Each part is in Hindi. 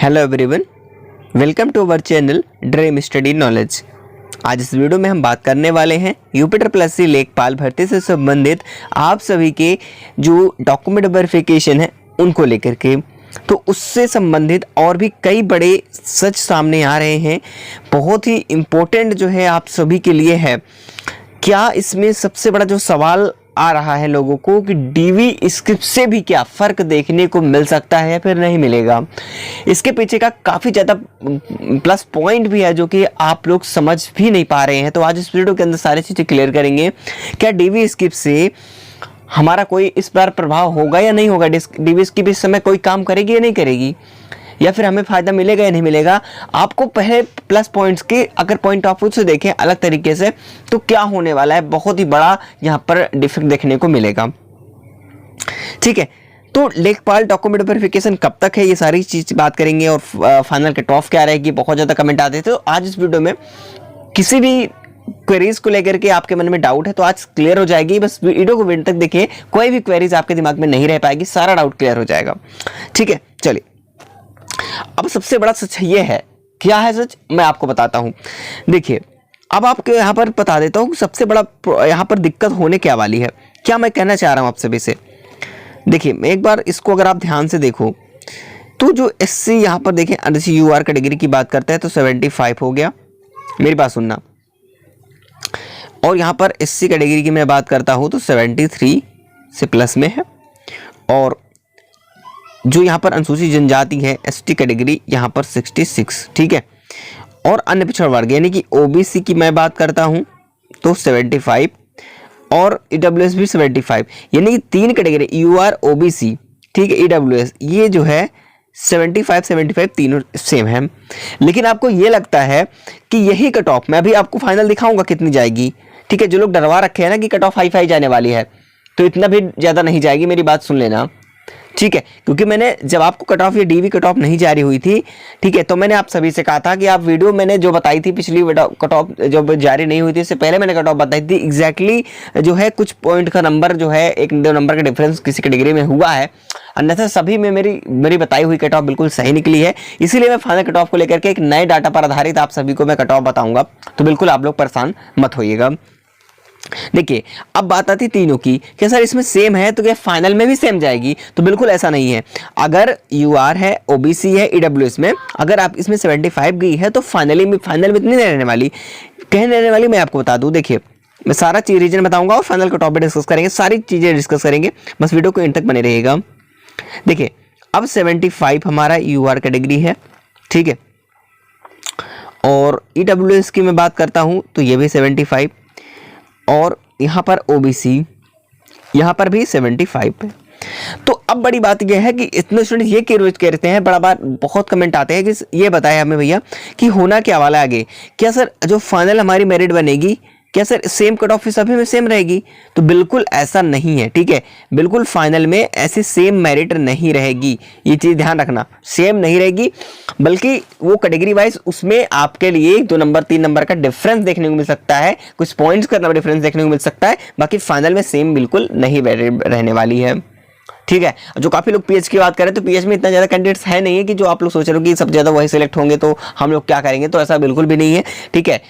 Hello everyone, welcome to our channel dream study knowledge. आज इस वीडियो में हम बात करने वाले हैं UPTSS लेखपाल भर्ती से संबंधित आप सभी के जो डॉक्यूमेंट वेरिफिकेशन है उनको लेकर के। तो उससे संबंधित और भी कई बड़े सच सामने आ रहे हैं, बहुत ही इम्पोर्टेंट जो है आप सभी के लिए है। क्या इसमें सबसे बड़ा जो सवाल आ रहा है लोगों को कि डीवी स्क्रिप्ट से भी क्या फ़र्क देखने को मिल सकता है या फिर नहीं मिलेगा। इसके पीछे का काफ़ी ज़्यादा प्लस पॉइंट भी है जो कि आप लोग समझ भी नहीं पा रहे हैं। तो आज इस वीडियो के अंदर सारी चीज़ें क्लियर करेंगे। क्या डीवी स्क्रिप्ट से हमारा कोई इस बार प्रभाव होगा या नहीं होगा, डीवी स्क्रिप्ट इस समय कोई काम करेगी या नहीं करेगी, या फिर हमें फ़ायदा मिलेगा या नहीं मिलेगा। आपको पहले प्लस पॉइंट्स के अगर पॉइंट ऑफ व्यू से देखें अलग तरीके से तो क्या होने वाला है, बहुत ही बड़ा यहाँ पर डिफेक्ट देखने को मिलेगा। ठीक है, तो लेखपाल डॉक्यूमेंट वेरिफिकेशन कब तक है, ये सारी चीज़ बात करेंगे और फाइनल कट ऑफ क्या रहेगी। बहुत ज़्यादा कमेंट आते थे, तो आज इस वीडियो में किसी भी क्वेरीज को लेकर के आपके मन में डाउट है तो आज क्लियर हो जाएगी। बस वीडियो को एंड तक देखिए, कोई भी क्वेरीज आपके दिमाग में नहीं रह पाएगी, सारा डाउट क्लियर हो जाएगा। ठीक है, चलिए अब सबसे बड़ा सच ये है, क्या है सच मैं आपको बताता हूं। देखिए अब आपके यहाँ पर बता देता हूँ सबसे बड़ा यहाँ पर दिक्कत होने क्या वाली है, क्या मैं कहना चाह रहा हूँ आप सभी से। देखिए मैं एक बार इसको अगर आप ध्यान से देखो तो जो SC यहाँ पर देखें जैसे UR कैटेगरी की बात करते हैं तो 75 हो गया, मेरी बात सुनना। और यहाँ पर SC कैटेगरी की मैं बात करता हूँ तो 73 से प्लस में है। और जो यहाँ पर अनुसूचित जनजाति है ST कैटेगरी यहाँ पर 66। ठीक है, और अन्य पिछड़ा वर्ग यानी कि OBC की मैं बात करता हूँ तो 75 और EWS भी 75, यानी कि तीन कैटेगरी UR OBC, ठीक है, EWS ये जो है 75 तीनों सेम है। लेकिन आपको ये लगता है कि यही कट ऑफ, मैं अभी आपको फाइनल दिखाऊंगा कितनी जाएगी। ठीक है, जो लोग डरवा रखे हैं ना कि कट ऑफ हाई जाने वाली है, तो इतना भी ज़्यादा नहीं जाएगी, मेरी बात सुन लेना। ठीक है, क्योंकि मैंने जब आपको कट ऑफ या डीवी कट ऑफ नहीं जारी हुई थी, ठीक है, तो मैंने आप सभी से कहा था कि आप वीडियो मैंने जो बताई थी पिछली कट ऑफ जब जारी नहीं हुई थी इससे पहले मैंने कट ऑफ बताई थी एग्जैक्टली जो है कुछ पॉइंट का नंबर जो है एक दो नंबर का डिफरेंस किसी कैटेगरी में हुआ है, अन्यथा सभी में मेरी बताई हुई कट ऑफ बिल्कुल सही निकली है। इसीलिए मैं फाइनल कट ऑफ को लेकर के एक नए डाटा पर आधारित आप सभी को मैं कट ऑफ बताऊंगा, तो बिल्कुल आप लोग परेशान मत होइएगा। देखिए अब बात आती तीनों की कि सर इसमें सेम है तो क्या फाइनल में भी सेम जाएगी, तो बिल्कुल ऐसा नहीं है। अगर UR है, OBC है, EWS में अगर आप इसमें 75 गई है तो फाइनल में इतनी नहीं रहने वाली, कहने रहने वाली मैं आपको बता दूं। देखिए मैं सारा चीज रीजन बताऊंगा और फाइनल का टॉपिक डिस्कस करेंगे, सारी चीजें डिस्कस करेंगे, बस वीडियो को एंड तक बने रहिएगा। देखिए अब 75 हमारा UR कैटेगरी है, ठीक है, और EWS की मैं बात करता हूं तो ये भी 75 और यहाँ पर OBC यहाँ पर भी 75 है। तो अब बड़ी बात यह है कि इतने स्टूडेंट ये क्वेरीज करते हैं, बड़ा बार बहुत कमेंट आते हैं कि ये बताया हमें भैया कि होना क्या वाला है आगे, क्या सर जो फाइनल हमारी मेरिट बनेगी क्या सर सेम कट ऑफ सभी में सेम रहेगी, तो बिल्कुल ऐसा नहीं है। ठीक है, बिल्कुल फाइनल में ऐसी सेम मेरिट नहीं रहेगी, ये चीज़ ध्यान रखना, सेम नहीं रहेगी, बल्कि वो कैटेगरी वाइज उसमें आपके लिए 2 नंबर 3 नंबर का डिफरेंस देखने को मिल सकता है, कुछ पॉइंट्स का डिफरेंस देखने को मिल सकता है, बाकी फाइनल में सेम बिल्कुल नहीं रहने वाली है। ठीक है, जो काफ़ी लोग PH की बात करें तो PH में इतना ज़्यादा कैंडिडेट्स है नहीं है कि जो आप लोग सोच रहे हो कि सब ज़्यादा वही सिलेक्ट होंगे तो हम लोग क्या करेंगे, तो ऐसा बिल्कुल भी नहीं है। ठीक है,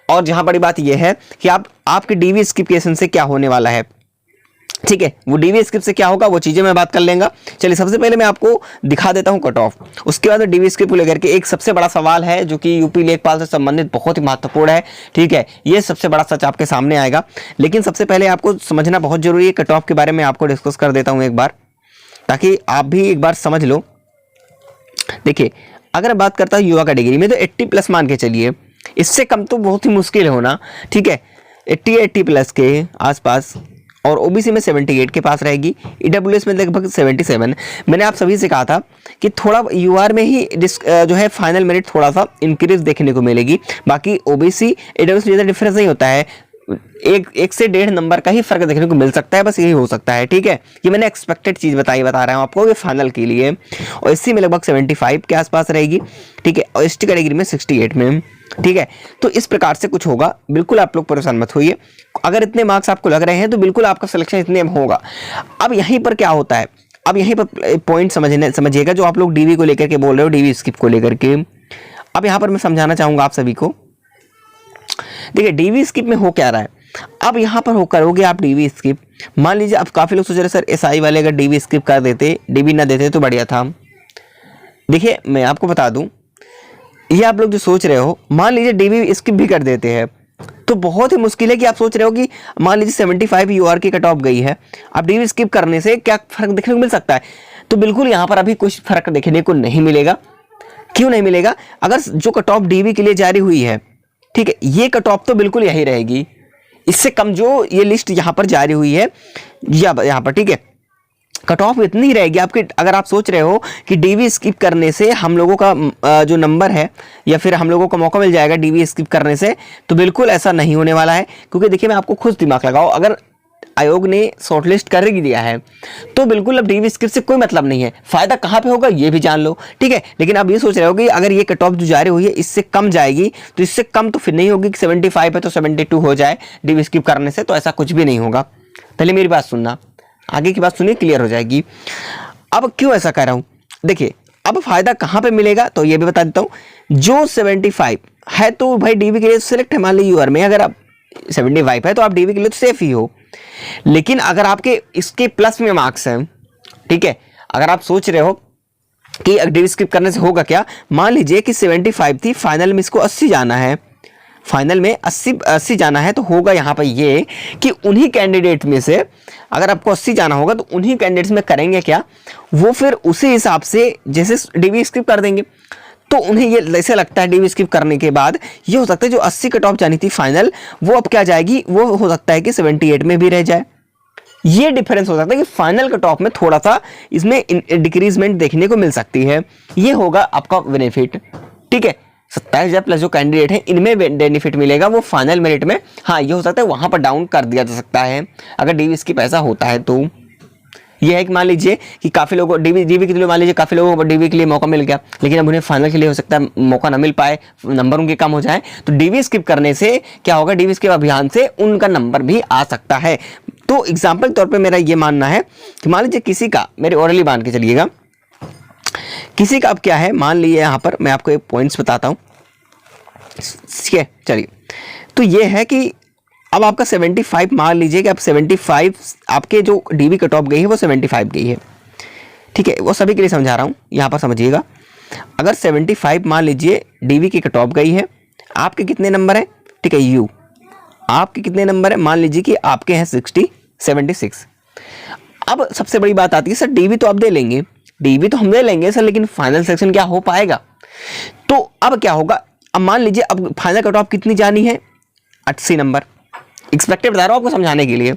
और जहां बड़ी बात यह है कि आपके डीवी स्किप से क्या होने वाला है। ठीक है, वो डीवी स्किप से क्या होगा वो चीजें मैं बात कर लेंगे। चलिए सबसे पहले मैं आपको दिखा देता हूं कट ऑफ, उसके बाद डीवी स्किप को लेकर के एक सबसे बड़ा सवाल है जो कि यूपी लेखपाल से संबंधित बहुत ही महत्वपूर्ण है। ठीक है, ये सबसे बड़ा सच आपके सामने आएगा, लेकिन सबसे पहले आपको समझना बहुत जरूरी है। कट ऑफ के बारे में आपको डिस्कस कर देता हूं एक बार, ताकि आप भी एक बार समझ लो। देखिए अगर बात करता हूँ युवा कैटेगरी में तो 80+ मान के चलिए, इससे कम तो बहुत ही मुश्किल होना। ठीक है, 80+ के आसपास, और OBC में 78 के पास रहेगी, EWS में लगभग 77। मैंने आप सभी से कहा था कि थोड़ा UR में ही जो है फाइनल मेरिट थोड़ा सा इंक्रीज देखने को मिलेगी, बाकी OBC EWS ज़्यादा डिफरेंस नहीं होता है, एक से 1.5 नंबर का ही फर्क देखने को मिल सकता है, बस यही हो सकता है। ठीक है, ये मैंने एक्सपेक्टेड चीज़ बता रहा हूँ आपको ये फाइनल के लिए, और SC में लगभग 75 के आसपास रहेगी। ठीक है, और ST कैटेगरी में 68 में। ठीक है, तो इस प्रकार से कुछ होगा, बिल्कुल आप लोग परेशान मत होइए। अगर इतने मार्क्स आपको लग रहे हैं तो बिल्कुल आपका सिलेक्शन इतने में होगा। अब यहीं पर क्या होता है, अब यहीं पर पॉइंट समझिएगा जो आप लोग डीवी को लेकर के बोल रहे हो, डीवी स्किप को लेकर के। अब यहाँ पर मैं समझाना चाहूँगा आप सभी को। देखिए डीवी स्किप में हो क्या रहा है, अब यहाँ पर हो करोगे आप डीवी स्किप, मान लीजिए अब काफ़ी लोग सोच रहे सर एसआई वाले अगर डीवी स्किप कर देते, डीवी ना देते तो बढ़िया था। देखिए मैं आपको बता दूं, ये आप लोग जो सोच रहे हो, मान लीजिए डीवी स्किप भी कर देते हैं तो बहुत ही मुश्किल है कि आप सोच रहे हो कि मान लीजिए 75 यूआर की कट ऑफ गई है, अब डीवी स्किप करने से क्या फर्क देखने को मिल सकता है? तो बिल्कुल यहाँ पर अभी कुछ फर्क देखने को नहीं मिलेगा। क्यों नहीं मिलेगा? अगर जो कट ऑफ डीवी के लिए जारी हुई है, ठीक है, ये कट ऑफ तो बिल्कुल यही रहेगी, इससे कम जो ये लिस्ट यहाँ पर जारी हुई है यहाँ पर, ठीक है, कट ऑफ इतनी रहेगी आपकी। अगर आप सोच रहे हो कि डीवी स्किप करने से हम लोगों का जो नंबर है या फिर हम लोगों को मौका मिल जाएगा डीवी स्किप करने से, तो बिल्कुल ऐसा नहीं होने वाला है। क्योंकि देखिए मैं आपको खुद दिमाग लगाओ, अगर आयोग ने शॉर्टलिस्ट कर ही दिया है तो बिल्कुल अब डीवी स्किप से कोई मतलब नहीं है। फायदा कहाँ पे होगा ये भी जान लो, ठीक है। लेकिन आप ये सोच रहे हो कि अगर ये कट ऑफ जो जारी हुई है इससे कम जाएगी, तो इससे कम तो फिर नहीं होगी कि 75 है तो 72 हो जाए डीवी स्किप करने से, तो ऐसा कुछ भी नहीं होगा। पहले मेरी बात सुनना, आगे की बात सुनिए, क्लियर हो जाएगी। अब क्यों ऐसा कह रहा हूं, देखिए अब फायदा कहां पे मिलेगा तो ये भी बता देता हूं। जो 75 है तो भाई डीवी के लिए सिलेक्ट है, मान लीजिए यूआर में अगर आप 75 है तो आप डीवी के लिए तो सेफ ही हो। लेकिन अगर आपके इसके प्लस में मार्क्स हैं, ठीक है, अगर आप सोच रहे हो कि डीवी स्किप करने से होगा क्या, मान लीजिए कि 75 थी, फाइनल में इसको 80 जाना है, फाइनल में 80 जाना है, तो होगा यहाँ पर ये कि उन्हीं कैंडिडेट में से अगर आपको 80 जाना होगा तो उन्हीं कैंडिडेट्स में करेंगे क्या, वो फिर उसी हिसाब से जैसे डीवी स्किप कर देंगे। तो उन्हें ये ऐसे लगता है डीवी स्किप करने के बाद ये हो सकता है जो 80 कट ऑफ जानी थी फाइनल, वो अब क्या जाएगी, वो हो सकता है कि 78 में भी रह जाए। ये डिफरेंस हो सकता है कि फाइनल कट ऑफ में थोड़ा सा इसमें डिक्रीजमेंट देखने को मिल सकती है। ये होगा आपका बेनिफिट, ठीक है। 27,000 प्लस जो कैंडिडेट है इनमें बेनिफिट मिलेगा, वो फाइनल मेरिट में, हाँ ये हो सकता है वहां पर डाउन कर दिया जा सकता है अगर डीवी स्किप ऐसा होता है। तो ये है कि मान लीजिए कि काफी लोगों को डीवी के लिए, मान लीजिए काफी लोगों को डीवी के लिए मौका मिल गया, लेकिन अब उन्हें फाइनल के लिए हो सकता है मौका ना मिल पाए, नंबर उनके कम हो जाए, तो डीवी स्किप करने से क्या होगा, डीवी स्किप अभियान से उनका नंबर भी आ सकता है। तो एग्जाम्पल तौर पर मेरा ये मानना है कि मान लीजिए किसी का, मेरे ओरली मान के चलिएगा, किसी का अब क्या है, मान लीजिए यहाँ पर मैं आपको एक पॉइंट्स बताता हूँ, चलिए। तो ये है कि अब आपका 75 मान लीजिए कि आप 75 आपके जो डीवी कट ऑफ गई है वो 75 गई है, ठीक है, वो सभी के लिए समझा रहा हूँ, यहाँ पर समझिएगा। अगर 75 मान लीजिए डीवी की कट ऑफ गई है, आपके कितने नंबर है, ठीक है, यू आपके कितने नंबर है, मान लीजिए कि आपके हैं 76। अब सबसे बड़ी बात आती है, सर डीवी तो आप दे लेंगे, डीवी तो हम दे लेंगे सर, लेकिन फाइनल सेक्शन क्या हो पाएगा? तो अब क्या होगा, अब मान लीजिए अब फाइनल कट ऑफ कितनी जानी है, 80 नंबर, एक्सपेक्टेड बता रहा हूं आपको समझाने के लिए।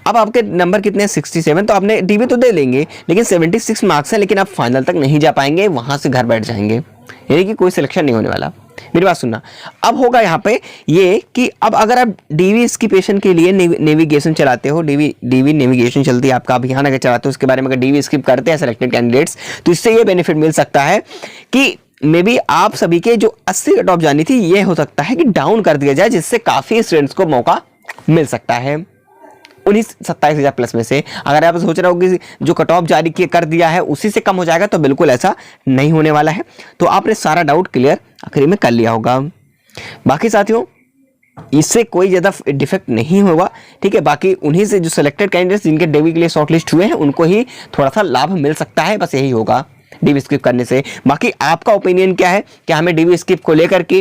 अब आपके नंबर कितने हैं, 67, तो आपने डीवी तो दे लेंगे, लेकिन 76 मार्क्स हैं, लेकिन आप फाइनल तक नहीं जा पाएंगे, वहां से घर बैठ जाएंगे, यानी कि कोई सिलेक्शन नहीं होने वाला। मेरी बात सुनना, अब होगा यहाँ पे ये कि अब अगर आप डीवी स्किपेशन के लिए नेविगेशन चलाते हो, डीवी नेविगेशन चलती है, आपका अभियान अगर चलाते हो, उसके बारे में अगर डीवी स्किप करते हैं सेलेक्टेड कैंडिडेट्स, तो इससे ये बेनिफिट मिल सकता है कि मे बी आप सभी के जो 80 कट ऑफ जानी थी, ये हो सकता है कि डाउन कर दिया जाए, जिससे काफी स्टूडेंट्स को मौका मिल सकता है उन्हीं 27,000 प्लस में से। अगर आप सोच रहे हो कि जो कट ऑफ जारी कर दिया है उसी से कम हो जाएगा, तो बिल्कुल ऐसा नहीं होने वाला है। तो आपने सारा डाउट क्लियर आखिरी में कर लिया होगा। बाकी साथियों इससे कोई ज़्यादा डिफेक्ट नहीं होगा, ठीक है। बाकी उन्हीं से जो सिलेक्टेड कैंडिडेट्स जिनके डीवी के लिए शॉर्टलिस्ट हुए हैं उनको ही थोड़ा सा लाभ मिल सकता है, बस यही होगा डीवी स्किप करने से। बाकी आपका ओपिनियन क्या है, क्या हमें डीवी स्किप को लेकर के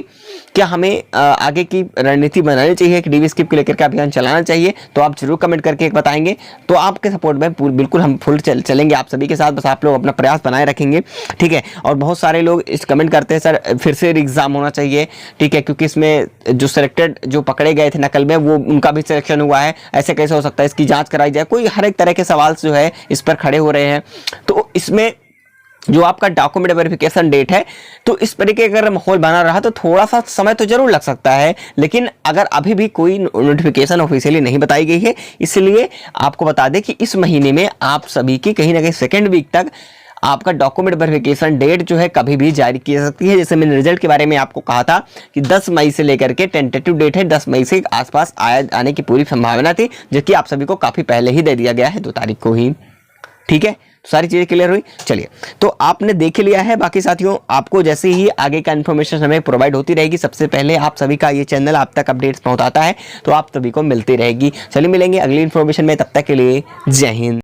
क्या हमें आगे की रणनीति बनानी चाहिए कि डीवी स्किप को लेकर के अभियान चलाना चाहिए, तो आप जरूर कमेंट करके बताएंगे। तो आपके सपोर्ट में बिल्कुल हम फुल चलेंगे आप सभी के साथ, बस आप लोग अपना प्रयास बनाए रखेंगे, ठीक है। और बहुत सारे लोग इस कमेंट करते हैं सर फिर से एग्जाम होना चाहिए, ठीक है, क्योंकि इसमें जो सिलेक्टेड जो पकड़े गए थे नकल में वो उनका भी सिलेक्शन हुआ है, ऐसे कैसे हो सकता है, इसकी जाँच कराई जाए। कोई हर एक तरह के सवाल जो है इस पर खड़े हो रहे हैं। तो इसमें जो आपका डॉक्यूमेंट वेरिफिकेशन डेट है, तो इस तरीके का अगर माहौल बना रहा तो थोड़ा सा समय तो जरूर लग सकता है, लेकिन अगर अभी भी कोई नोटिफिकेशन ऑफिशियली नहीं बताई गई है, इसलिए आपको बता दें कि इस महीने में आप सभी की कहीं ना कहीं सेकेंड वीक तक आपका डॉक्यूमेंट वेरिफिकेशन डेट जो है कभी भी जारी की जा सकती है। जैसे मैंने रिजल्ट के बारे में आपको कहा था कि 10 मई से लेकर के टेंटेटिव डेट है, 10 मई से आसपास आने की पूरी संभावना थी, जो कि आप सभी को काफी पहले ही दे दिया गया है, 2 तारीख को ही, ठीक है। सारी चीज़ें क्लियर हुई। चलिए, तो आपने देख लिया है। बाकी साथियों, आपको जैसे ही आगे का इन्फॉर्मेशन हमें प्रोवाइड होती रहेगी, सबसे पहले आप सभी का ये चैनल आप तक अपडेट्स पहुंचाता है, तो आप सभी को मिलती रहेगी। चलिए मिलेंगे अगली इन्फॉर्मेशन में, तब तक के लिए जय हिंद।